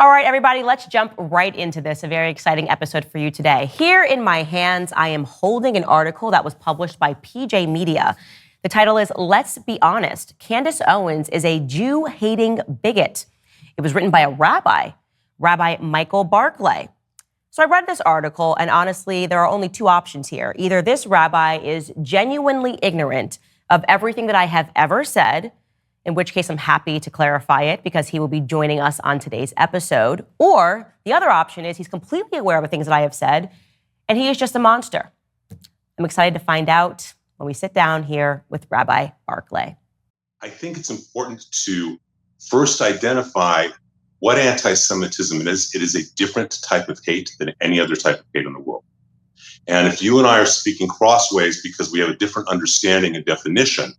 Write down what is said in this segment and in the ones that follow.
All right, everybody, let's jump right into this. A very exciting episode for you today. Here in my hands, I am holding an article that was published by PJ Media. The title is, "Let's Be Honest, Candace Owens is a Jew-hating bigot." It was written by a rabbi, Rabbi Michael Barclay. So I read this article, and honestly, there are only two options here. Either this rabbi is genuinely ignorant of everything that I have ever said, in which case I'm happy to clarify it because he will be joining us on today's episode. Or the other option is he's completely aware of the things that I have said, and he is just a monster. I'm excited to find out when we sit down here with Rabbi Barclay. I think it's important to first identify what anti-Semitism is. It is a different type of hate than any other type of hate in the world. And if you and I are speaking crossways because we have a different understanding and definition,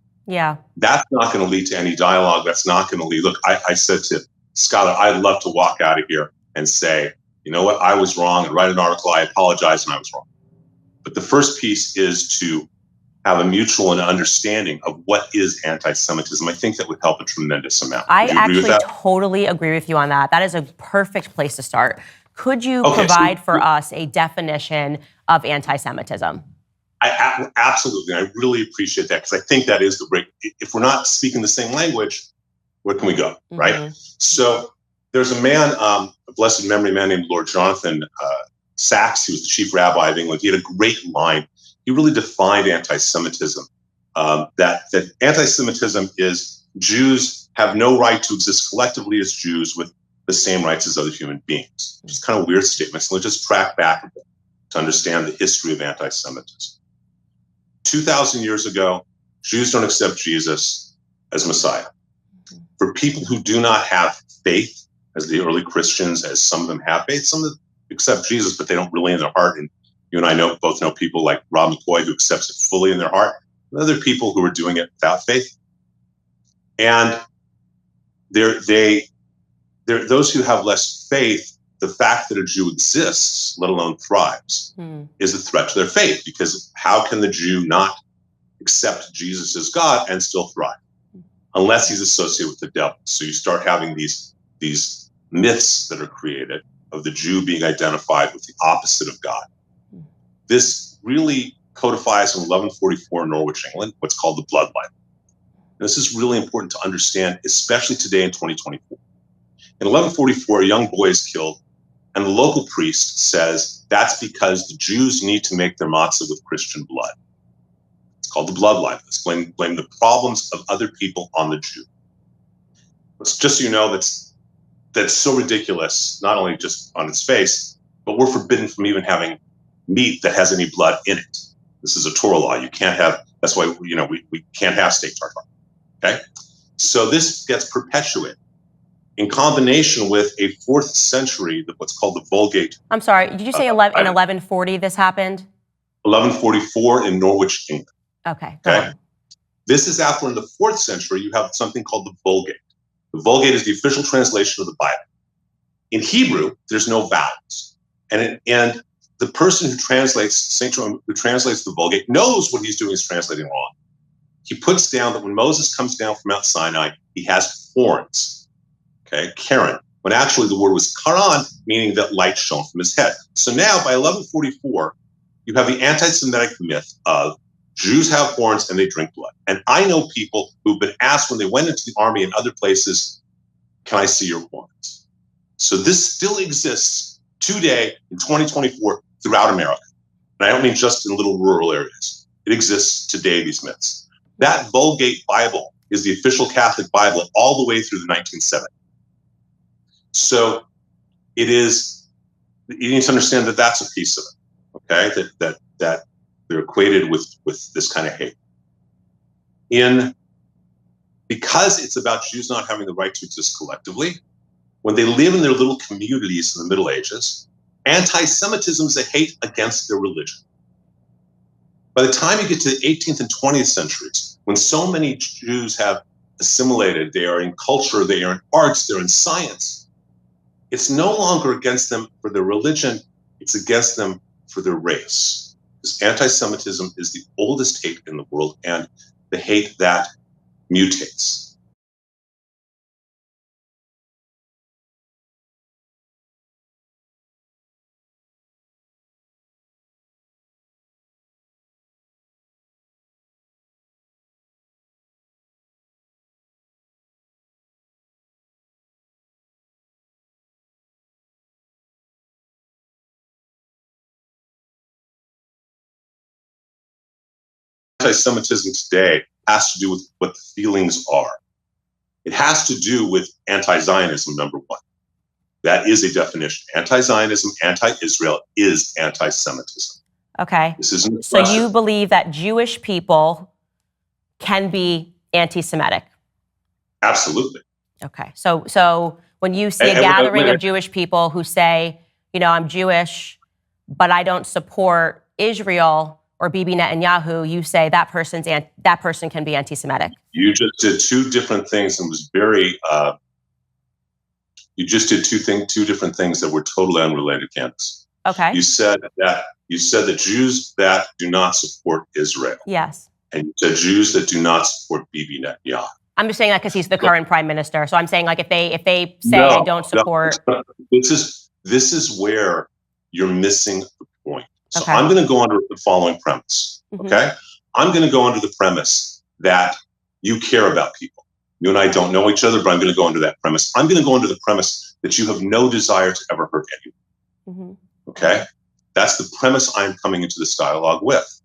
that's not going to lead to any dialogue. That's not going to lead. Look, I said to Skylar, I'd love to walk out of here and say, you know what, I was wrong, and write an article, I apologize, and I was wrong. But the first piece is to have a mutual understanding of what is anti-Semitism. I think that would help a tremendous amount. I actually totally agree with you on that. That is a perfect place to start. Could you provide for us a definition of anti-Semitism? Absolutely. I really appreciate that because I think that is the break. If we're not speaking the same language, where can we go, right? So there's a man, a blessed memory man named Lord Jonathan Sacks, who was the chief rabbi of England. He had a great line. He really defined anti-Semitism, that anti-Semitism is Jews have no right to exist collectively as Jews with the same rights as other human beings. Which is kind of a weird statement. So let's just track back a bit to understand the history of anti-Semitism. 2,000 years ago, Jews don't accept Jesus as Messiah. For people who do not have faith, as the early Christians, as some of them have faith, some of them accept Jesus, but they don't really in their heart. And you and I both know people like Rob McCoy who accepts it fully in their heart, and other people who are doing it without faith. And those who have less faith, the fact that a Jew exists, let alone thrives, is a threat to their faith, because how can the Jew not accept Jesus as God and still thrive? Unless he's associated with the devil. So you start having these myths that are created of the Jew being identified with the opposite of God. This really codifies in 1144 in Norwich, England, what's called the Bloodline. And this is really important to understand, especially today in 2024. In 1144, a young boy is killed, and the local priest says that's because the Jews need to make their matzah with Christian blood. It's called the Bloodline. Let's blame the problems of other people on the Jew. It's just so you know, that's so ridiculous, not only just on its face, but we're forbidden from even having meat that has any blood in it. This is a Torah law. You can't have, that's why, we can't have steak tartare. Okay? So this gets perpetuated in combination with a 4th century, what's called the Vulgate. I'm sorry, did you say in 1140 this happened? 1144 in Norwich, England. Okay, go on. This is after, in the 4th century, you have something called the Vulgate. The Vulgate is the official translation of the Bible. In Hebrew, there's no vowels. And the person who translates, Saint Jerome, who translates the Vulgate, knows what he's doing is translating wrong. He puts down that when Moses comes down from Mount Sinai, he has horns. Karen, when actually the word was Karan, meaning that light shone from his head. So now by 1144, you have the anti-Semitic myth of Jews have horns and they drink blood. And I know people who've been asked when they went into the army and other places, can I see your horns? So this still exists today in 2024 throughout America. And I don't mean just in little rural areas. It exists today, these myths. That Vulgate Bible is the official Catholic Bible all the way through the 1970s. So you need to understand that that's a piece of it, okay? That they're equated with this kind of hate. Because it's about Jews not having the right to exist collectively, when they live in their little communities in the Middle Ages, anti-Semitism is a hate against their religion. By the time you get to the 18th and 20th centuries, when so many Jews have assimilated, they are in culture, they are in arts, they're in science, it's no longer against them for their religion, it's against them for their race. Because anti-Semitism is the oldest hate in the world, and the hate that mutates. anti-Semitism today has to do with what the feelings are. It has to do with anti-Zionism, number one. That is a definition. Anti-Zionism, anti-Israel is anti-Semitism. Okay. This isn't so you believe that Jewish people can be anti-Semitic? Absolutely. Okay. So when you see a gathering of Jewish people who say, I'm Jewish, but I don't support Israel or Bibi Netanyahu, you say that person can be anti-Semitic. You just did two different things and was very. You just did two different things that were totally unrelated, Candace. Okay. You said that Jews that do not support Israel. Yes. And you said Jews that do not support Bibi Netanyahu. I'm just saying that because he's the current prime minister. So I'm saying if they say I don't support. No, this is where you're missing the point. So I'm going to go under the following premise. Okay. I'm going to go under the premise that you care about people. You and I don't know each other, but I'm going to go under that premise. I'm going to go under the premise that you have no desire to ever hurt anyone. Okay? That's the premise I'm coming into this dialogue with.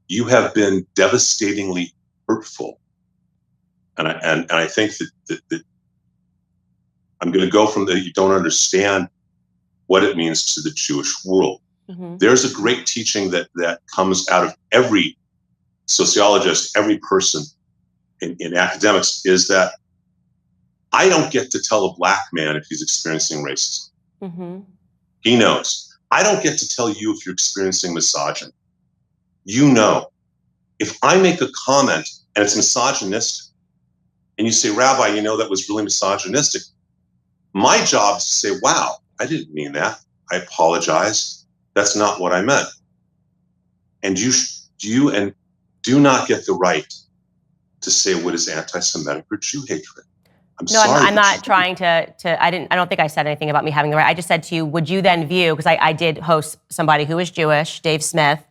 You have been devastatingly hurtful. And I think that I'm going to go from that you don't understand what it means to the Jewish world. There's a great teaching that comes out of every sociologist, every person in academics, is that I don't get to tell a black man if he's experiencing racism. He knows. I don't get to tell you if you're experiencing misogyny. You know. If I make a comment and it's misogynistic, and you say, Rabbi, that was really misogynistic, my job is to say, wow, I didn't mean that. I apologize. That's not what I meant. And you do not get the right to say what is anti-Semitic or Jew hatred. I'm not trying to. I don't think I said anything about me having the right. I just said to you, would you then view, because I did host somebody who is Jewish, Dave Smith,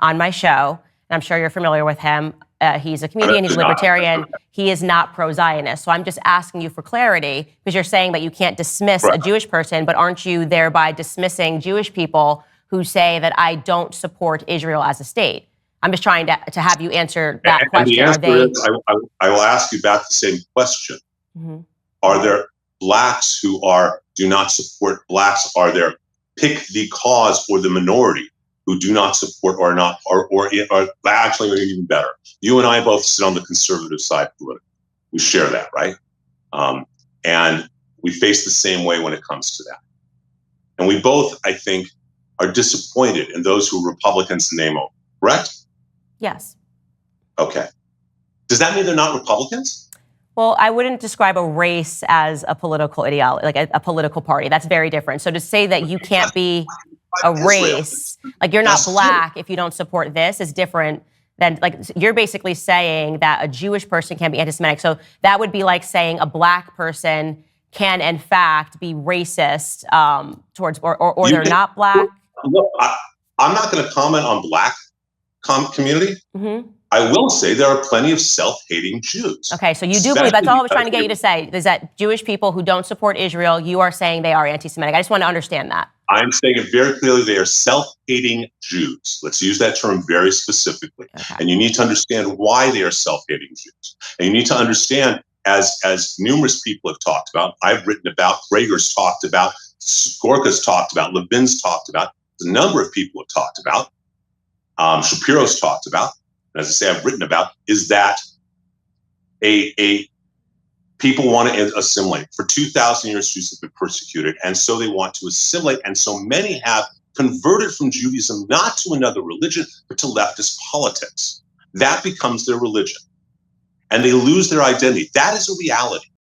on my show, and I'm sure you're familiar with him. He's a comedian, he's a libertarian. He is not pro-Zionist. So I'm just asking you for clarity, because you're saying that you can't dismiss a Jewish person, but aren't you thereby dismissing Jewish people who say that I don't support Israel as a state? I'm just trying to have you answer that question. And the answer is, I will ask you back the same question. Are there blacks who do not support blacks? Are there pick the cause or the minority who do not support or not, or actually even better? You and I both sit on the conservative side politically. We share that, right? And we face the same way when it comes to that. And we both, I think, are disappointed in those who are Republicans in name only, correct? Yes. Okay. Does that mean they're not Republicans? Well, I wouldn't describe a race as a political ideology, like a political party. That's very different. So to say that you can't be a race, like you're not black if you don't support this, is different than, like, you're basically saying that a Jewish person can be anti-Semitic. So that would be like saying a black person can, in fact, be racist towards, or they're not black. Look, I'm not going to comment on black community. I will say there are plenty of self-hating Jews. Okay, so you do believe, that's all I was trying to get you to say, is that Jewish people who don't support Israel, you are saying they are anti-Semitic. I just want to understand that. I'm saying it very clearly, they are self-hating Jews. Let's use that term very specifically. Okay. And you need to understand why they are self-hating Jews. And you need to understand, as numerous people have talked about, I've written about, Prager's talked about, Gorka's talked about, Levin's talked about, a number of people have talked about, Shapiro's talked about, and as I say, I've written about, is that people want to assimilate. For 2,000 years, Jews have been persecuted, and so they want to assimilate. And so many have converted from Judaism not to another religion, but to leftist politics. That becomes their religion, and they lose their identity. That is a reality.